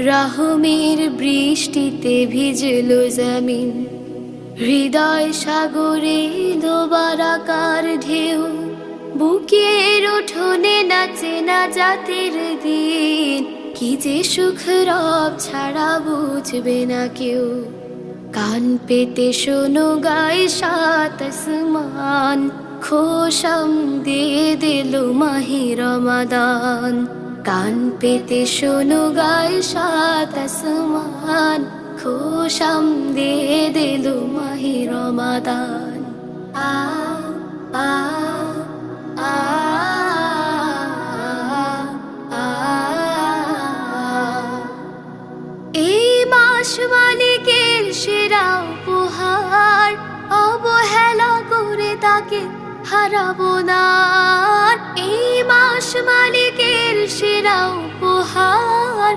রহমের বৃষ্টিতে ভিজলো জমিন, হৃদয় সাগরে দোবারাকার ঢেউ, বুকের উঠোনে নাচে না জাতির দিন, কি যে সুখ রব ছাড়া বুঝবে না কেউ। কান পেতে শোনো গায়ে সাত আসমান, খোশাম দিয়ে দিল মাহে রমাদান। কান পেতে শোনো গায়ে সাত আসমান, খোশাম দিয়ে দিল মাহে রমাদান। আ আ আ আ এই মাস মালিকের সেরা উপহার, অবহেলা করে তাকে হারাবো না। এই মাস মালিকের সেরা উপহার,